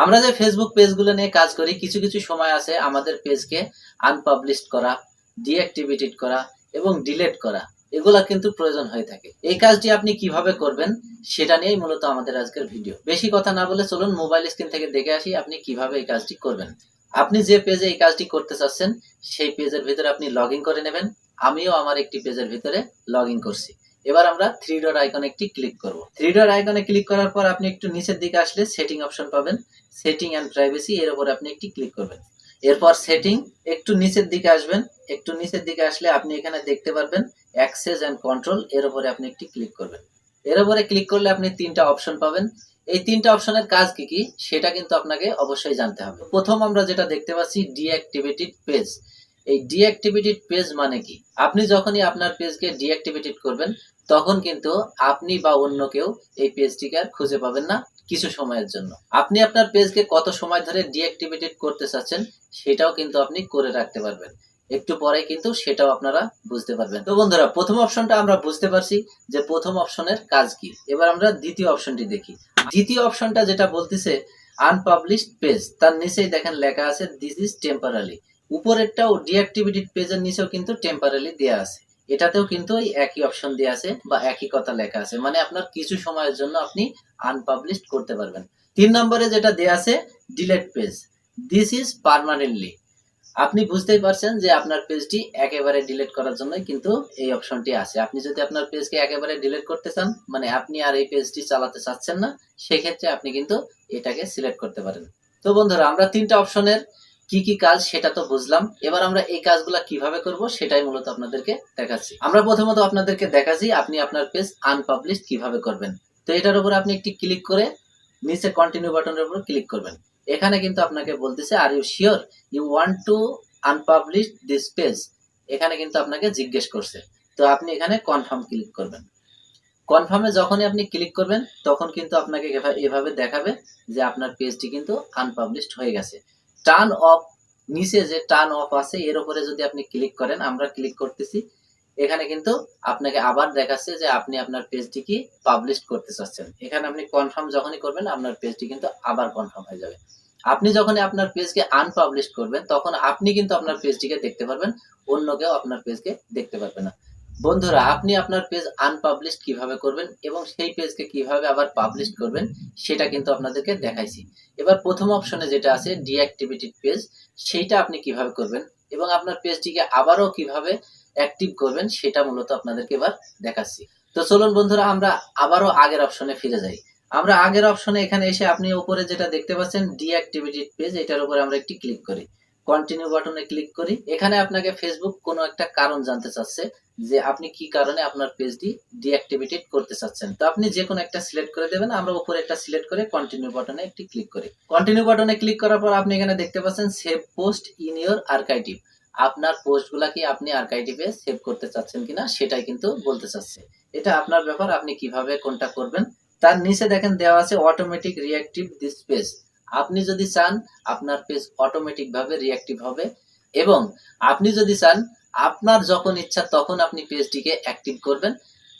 আমরা যে ফেসবুক পেজগুলো নিয়ে কাজ করি, কিছু কিছু সময় আছে আমাদের পেজকে আনপাবলিশড করা, ডিঅ্যাক্টিভেটেড করা এবং ডিলিট করা, এগুলা কিন্তু প্রয়োজন হয়ে থাকে। এই কাজটি আপনি কিভাবে করবেন সেটা নিয়েই মূলত আমাদের আজকের ভিডিও। বেশি কথা না বলে চলুন মোবাইল স্ক্রিন থেকে দেখে আসি আপনি কিভাবে এই কাজটি করবেন। আপনি যে পেজে এই কাজটি করতে চাচ্ছেন সেই পেজের ভিতরে আপনি লগ ইন করে নেবেন। আমিও আমার একটি পেজের ভিতরে লগ ইন করছি। এবার আমরা থ্রি ডট আইকনে একটি ক্লিক করব। থ্রি ডট আইকনে ক্লিক করার পর আপনি একটু নিচের দিকে আসলে সেটিং অপশন পাবেন। সেটিং অ্যান্ড প্রাইভেসি এর উপরে আপনি একটি ক্লিক করবেন। এরপর সেটিং, একটু নিচের দিকে আসবেন। একটু নিচের দিকে আসলে আপনি এখানে দেখতে পারবেন অ্যাক্সেস অ্যান্ড কন্ট্রোল, এর উপরে আপনি একটি ক্লিক করবেন। এর উপরে ক্লিক করলে আপনি তিনটা অপশন পাবেন। এই তিনটা অপশনের কাজ কি কি সেটা কিন্তু আপনাকে অবশ্যই জানতে হবে। প্রথম আমরা যেটা দেখতে পাচ্ছি ডিঅ্যাক্টিভেটেড পেজ। এই ডিঅ্যাক্টিভেটেড পেজ মানে কি? আপনি যখনই আপনার পেজকে ডিঅ্যাক্টিভেটেড করবেন তখন কিন্তু আপনি বা অন্য কেউ এই পেজটিকে আর খুঁজে পাবেন না কিছু সময়ের জন্য। আপনি আপনার পেজকে কত সময় ধরে ডিঅ্যাক্টিভেটেড করতে চাচ্ছেন সেটাও কিন্তু আপনি করে রাখতে পারবেন। একটু পরে কিন্তু সেটাও আপনারা বুঝতে পারবেন। তো বন্ধুরা, প্রথম অপশনটা আমরা বুঝতে পারছি যে প্রথম অপশনের কাজ কি। এবার আমরা দ্বিতীয় অপশনটি দেখি। দ্বিতীয় অপশনটা যেটা বলতেছে আনপাবলিশড পেজ, তার নিচেই দেখেন লেখা আছে দিস ইজ টেম্পোরারি। উপরেরটাও ডিঅ্যাক্টিভেটেড পেজের নিচেও কিন্তু টেম্পোরারি দেয়া আছে। এটাতেও কিন্তু ওই একই অপশন দেয়া আছে বা একই কথা লেখা আছে, মানে আপনার কিছু সময়ের জন্য আপনি আনপাবলিশড করতে পারবেন। 3 নম্বরে যেটা দেয়া আছে delete page, this is permanently. আপনি বুঝতেই পারছেন যে আপনার পেজটি একেবারে ডিলিট করার জন্যই কিন্তু এই অপশনটি আছে। আপনি যদি আপনার পেজকে একেবারে ডিলিট করতে চান, মানে আপনি আর এই পেজটি চালাতে চাচ্ছেন না, সেক্ষেত্রে আপনি কিন্তু এটাকে সিলেক্ট করতে পারেন। তো বন্ধুরা, আমরা তিনটা অপশনের কি কি কাজ সেটা তো বুঝলাম। এবার আমরা এই কাজগুলা কিভাবে করব সেটাই মূলত আপনাদেরকে দেখাচ্ছি। আমরা প্রথমত আপনাদেরকে দেখাচ্ছি আপনি আপনার পেজ আনপাবলিশড কিভাবে করবেন। তো এটার উপর আপনি একটি ক্লিক করে নিচে কন্টিনিউ বাটনের উপর ক্লিক করবেন। এখানে কিন্তু আপনাকে বলতেছে are you sure you want to unpublish this page. এখানে কিন্তু আপনাকে জিজ্ঞেস করছে। তো আপনি এখানে কনফার্ম ক্লিক করবেন। কনফার্মে যখনই আপনি ক্লিক করবেন তখন কিন্তু আপনাকে এভাবে দেখাবে যে আপনার পেজটি কিন্তু আনপাবলিশড হয়ে গেছে। টার্ন অফ, নিচে যে টার্ন অফ আছে এর উপরে যদি আপনি ক্লিক করেন, আমরা ক্লিক করতেছি, এখানে কিন্তু আপনাকে আবার দেখাচ্ছে যে আপনি আপনার পেজটি কি পাবলিশ করতে চাচ্ছেন। এখানে আপনি কনফার্ম যখনই করবেন আপনার পেজটি কিন্তু আবার কনফার্ম হয়ে যাবে। আপনি যখনই আপনার পেজকে আনপাবলিশ করবেন তখন আপনি কিন্তু আপনার পেজটিকে দেখতে পারবেন, অন্য কেউ আপনার পেজকে দেখতে পারবে না। বন্ধুরা, আপনি আপনার পেজ আনপাবলিশ কিভাবে করবেন এবং সেই পেজকে কিভাবে আবার পাবলিশ করবেন সেটা কিন্তু আপনাদেরকে দেখাইছি। এবার প্রথম অপশনে যেটা আছে ডিঅ্যাক্টিভেটেড পেজ, সেইটা আপনি কিভাবে করবেন এবং আপনার পেজটিকে আবারও কিভাবে অ্যাক্টিভ করবেন সেটা মূলত আপনাদেরকে এবার দেখাচ্ছি। তো চলুন বন্ধুরা, আমরা আবারও আগের অপশনে ফিরে যাই। আমরা আগের অপশনে এখানে এসে আপনি উপরে যেটা দেখতে পাচ্ছেন ডিঅ্যাক্টিভেটেড পেজ, এটার উপরে আমরা একটি ক্লিক করি। কন্টিনিউ বাটনে ক্লিক করি। এখানে আপনাকে ফেসবুক কোনো একটা কারণ জানতে চাচ্ছে যে আপনি কি কারণে আপনার পেজটি ডিঅ্যাক্টিভেটেড করতে চাচ্ছেন। তো আপনি যে কোনো একটা সিলেক্ট করে দেবেন। আমরা উপরে একটা সিলেক্ট করে কন্টিনিউ বাটনে একটি ক্লিক করি। কন্টিনিউ বাটনে ক্লিক করার পর আপনি এখানে দেখতে পাচ্ছেন save post in your archive. আপনার পোস্টগুলা কি আপনি আর্কাইভে সেভ করতে চাচ্ছেন কিনা সেটাই কিন্তু বলতে চাচ্ছে। এটা আপনার ব্যাপার, আপনি কিভাবে কোনটা করবেন। তার নিচে দেখেন দেওয়া আছে অটোমেটিক রিঅ্যাক্টিভ দিস পেজ। আপনি যদি চান আপনার পেজ অটোমেটিক ভাবে রিঅ্যাক্টিভ হবে এবং আপনি যদি চান আপনার যখন ইচ্ছা তখন আপনি পেজটিকে অ্যাক্টিভ করবেন,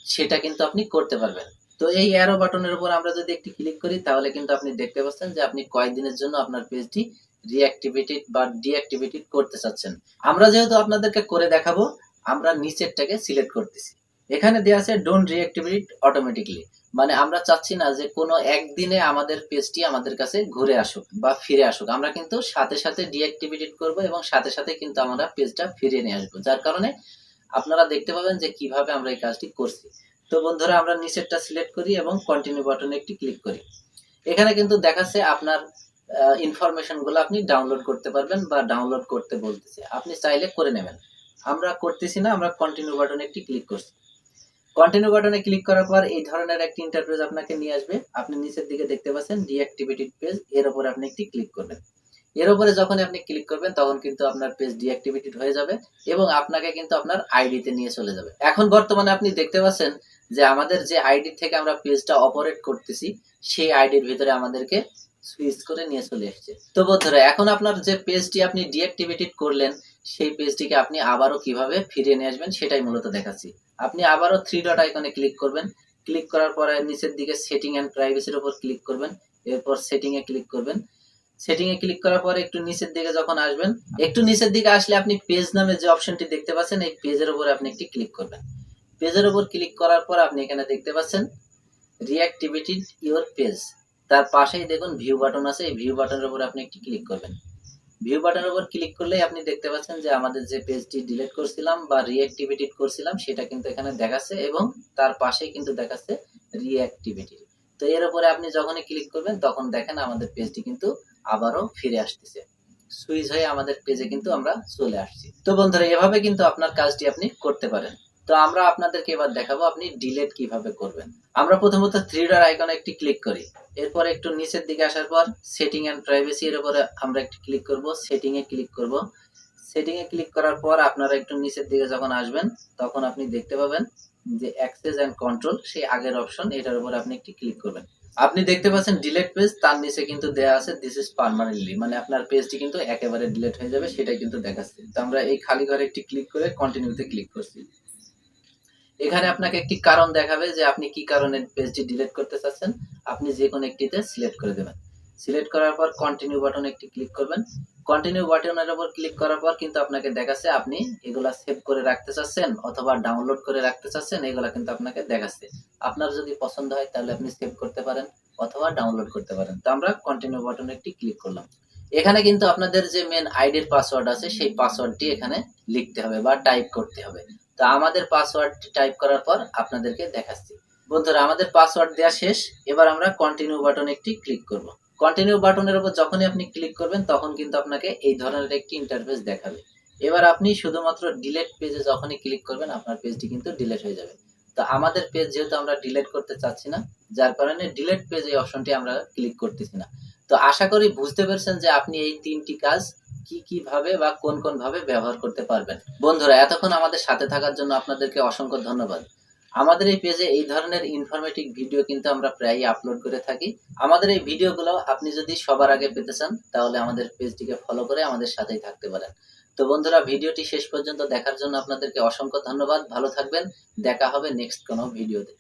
সেটা কিন্তু আপনি করতে পারবেন। তো এই অ্যারো বাটনের উপর আমরা যদি একটি ক্লিক করি তাহলে কিন্তু আপনি দেখতে পাচ্ছেন যে আপনি কয়েকদিনের জন্য আপনার পেজটি রিঅ্যাক্টিভেটেড বা ডিঅ্যাক্টিভেটেড করতে চাচ্ছেন। আমরা যেহেতু আপনাদেরকে করে দেখাবো, আমরা নিচেরটাকে সিলেক্ট করতেছি। এখানে দেওয়া আছে ডোন্ট রিঅ্যাক্টিভেট অটোমেটিকলি, মানে আমরা চাচ্ছি না যে কোনো একদিনে আমাদের পেজটি আমাদের কাছে ঘুরে আসুক বা ফিরে আসুক। আমরা কিন্তু সাথে সাথে ডিঅ্যাক্টিভেটেড করব এবং সাথে সাথে কিন্তু আমরা পেজটা ফিরিয়ে নিয়ে আসবো, যার কারণে আপনারা দেখতে পাবেন যে কিভাবে আমরা এই কাজটি করছি। তো বন্ধুরা, আমরা নিচেরটা সিলেক্ট করি এবং কন্টিনিউ বাটনে একটি ক্লিক করি। এখানে কিন্তু দেখাচ্ছে আপনার ইনফরমেশন গুলো আপনি ডাউনলোড করতে পারবেন বা ডাউনলোড করতে বলতেছে, আপনি চাইলে করে নেবেন। আমরা করতেছি না, আমরা কন্টিনিউ বাটনে একটি ক্লিক করছি। কন্টিনিউ বাটনে ক্লিক করার পর এই ধরনের একটি ইন্টারফেস আপনাকে নিয়ে আসবে। আপনি নিচের দিকে দেখতে পাচ্ছেন ডিঅ্যাক্টিভেটেড পেজ, এর উপরে আপনি একটি ক্লিক করবেন। এর উপরে যখন আপনি ক্লিক করবেন তখন কিন্তু আপনার পেজ ডিঅ্যাক্টিভেটেড হয়ে যাবে এবং আপনাকে কিন্তু আপনার আইডিতে নিয়ে চলে যাবে। এখন বর্তমানে আপনি দেখতে পাচ্ছেন যে আমাদের যে আইডি থেকে আমরা পেজটা অপারেট করতেছি সেই আইডির ভিতরে আমাদেরকে সুইচ করে নিয়ে চলে এসেছে। তো বন্ধুরা, এখন আপনার যে পেজটি আপনি ডিঅ্যাক্টিভেটেড করলেন সেই পেজটিকে আপনি আবারও কিভাবে ফিরিয়ে নিয়ে আসবেন সেটাই মূলত দেখাচ্ছি। আপনি আবারও থ্রি ডট আইকনে ক্লিক করবেন। ক্লিক করার পরে নিচের দিকে সেটিং অ্যান্ড প্রাইভেসির উপর ক্লিক করবেন। এরপর সেটিং এ ক্লিক করবেন। সেটিং এ ক্লিক করার পর একটু নিচের দিকে যখন আসবেন, একটু নিচের দিকে আসলে আপনি পেজ নামে যে অপশনটি দেখতে পাচ্ছেন, এই পেজের উপরে আপনি একটি ক্লিক করবেন। পেজের উপর ক্লিক করার পর আপনি এখানে দেখতে পাচ্ছেন রিঅ্যাক্টিভেটেড ইওর পেজ। তার পাশেই দেখুন ভিউ বাটন আছে, এই ভিউ বাটনের উপর আপনি একটি ক্লিক করবেন। ভিউ বাটনের উপর ক্লিক করলেই আপনি দেখতে পাচ্ছেন যে আমাদের যে পেজটি ডিলিট করছিলাম বা রিঅ্যাক্টিভেটেড করছিলাম সেটা কিন্তু এখানে দেখাচ্ছে এবং তার পাশেই কিন্তু দেখাচ্ছে রিঅ্যাক্টিভেটেড। তো এর উপরে আপনি যখনই ক্লিক করবেন তখন দেখেন আমাদের পেজটি কিন্তু আবারও ফিরে আসতেছে, সুইচ হয়ে আমাদের পেজে কিন্তু আমরা চলে আসছি। তো বন্ধুরা, এভাবে কিন্তু আপনার কাজটি আপনি করতে পারেন। তো আমরা আপনাদেরকে এবার দেখাবো আপনি ডিলিট কিভাবে করবেন। আমরা প্রথমত থ্রি ডট আইকনে একটি ক্লিক করি, এরপর একটু নিচের দিকে আসার পর সেটিং এন্ড প্রাইভেসি এর উপরে আমরা একটু ক্লিক করব, সেটিং এ ক্লিক করব। সেটিং এ ক্লিক করার পর আপনারা একটু নিচের দিকে যখন আসবেন তখন আপনি দেখতে পাবেন যে অ্যাক্সেস এন্ড কন্ট্রোল, সেই আগের অপশন, এটার উপর আপনি একটি ক্লিক করবেন। আপনি দেখতে পাচ্ছেন ডিলিট পেজ, তার নিচে কিন্তু দেয়া আছে দিস ইজ পার্মানেন্টলি, মানে আপনার পেজটি কিন্তু একেবারে ডিলিট হয়ে যাবে সেটাই কিন্তু দেখাচ্ছে। তো আমরা এই খালি ঘরে একটি ক্লিক করে কন্টিনিউতে ক্লিক করছি। এখানে আপনাকে একটি কারণ দেখাবে যে আপনি কি কারণে পেজটি ডিলিট করতে চাচ্ছেন, আপনি যে কোনো একটিতে সিলেক্ট করে দেবেন। সিলেক্ট করার পর কন্টিনিউ বাটনে একটি ক্লিক করবেন। কন্টিনিউ বাটনের উপর ক্লিক করার পর কিন্তু আপনাকে দেখাচ্ছে আপনি এগুলা সেভ করে রাখতে চাচ্ছেন অথবা ডাউনলোড করে রাখতে চাচ্ছেন, এগুলা কিন্তু আপনাকে দেখাচ্ছে। আপনার যদি পছন্দ হয় তাহলে আপনি সেভ করতে পারেন অথবা ডাউনলোড করতে পারেন। তো আমরা কন্টিনিউ বাটনে একটি ক্লিক করলাম। এখানে কিন্তু আপনাদের যে মেন আইডির পাসওয়ার্ড আছে সেই পাসওয়ার্ডটি এখানে লিখতে হবে বা টাইপ করতে হবে। তো আমাদের পাসওয়ার্ড টাইপ করার পর আপনাদেরকে দেখাচ্ছি। বন্ধুরা, আমাদের পাসওয়ার্ড দেওয়া শেষ। এবার আমরা কন্টিনিউ বাটনে একটি ক্লিক করব। কন্টিনিউ বাটনের উপর যখনই আপনি ক্লিক করবেন তখন কিন্তু আপনাকে এই ধরনের একটি ইন্টারফেস দেখাবে। এবার আপনি শুধুমাত্র ডিলিট পেজে যখনই ক্লিক করবেন আপনার পেজটি কিন্তু ডিলিট হয়ে যাবে। তো আমাদের পেজ যেহেতু আমরা ডিলিট করতে চাচ্ছি না, যার কারণে ডিলিট পেজ এই অপশনটি আমরা ক্লিক করতেছি না। তো আশা করি বুঝতে পেরেছেন যে আপনি এই তিনটি কাজ কিভাবে বা কোন ভাবে ব্যবহার করতে পারবেন। বন্ধুরা, এতক্ষণ আমাদের সাথে থাকার জন্য আপনাদেরকে অসংখ্য ধন্যবাদ। আমাদের এই পেজে এই ধরনের ইনফরমেটিভ ভিডিও কিন্তু আমরা প্রায়ই আপলোড করে থাকি। আমাদের এই ভিডিওগুলো আপনি যদি সবার আগে পেতে চান তাহলে আমাদের পেজটিকে ফলো করে আমাদের সাথেই থাকতে পারেন। তো বন্ধুরা, ভিডিওটি শেষ পর্যন্ত দেখার জন্য আপনাদেরকে অসংখ্য ধন্যবাদ। ভালো থাকবেন, দেখা হবে নেক্সট কোনো ভিডিওতে।